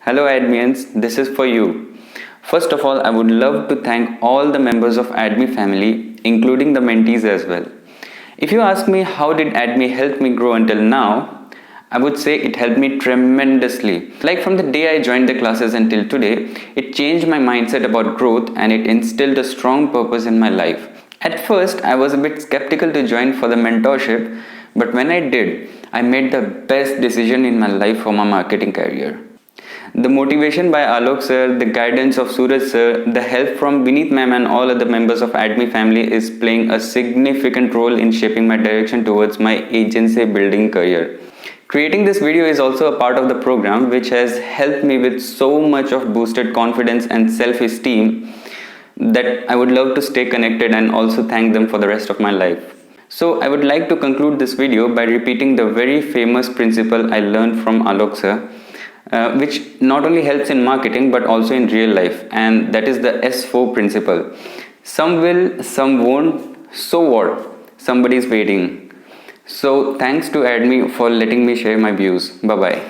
Hello admins, this is for you. First of all, I would love to thank all the members of AADME family, including the mentees as well. If you ask me how did AADME help me grow until now, I would say it helped me tremendously. Like from the day I joined the classes until today, it changed my mindset about growth and it instilled a strong purpose in my life. At first, I was a bit skeptical to join for the mentorship, but when I did, I made the best decision in my life for my marketing career. The motivation by Alok sir, the guidance of Suraj sir, the help from Vineet ma'am and all other members of AADME family is playing a significant role in shaping my direction towards my agency building career. Creating this video is also a part of the program which has helped me with so much of boosted confidence and self-esteem that I would love to stay connected and also thank them for the rest of my life. So I would like to conclude this video by repeating the very famous principle I learned from Alok sir, which not only helps in marketing but also in real life, and that is the S4 principle. Some will, some won't, so what? Somebody is waiting. So thanks to AADME for letting me share my views. Bye bye.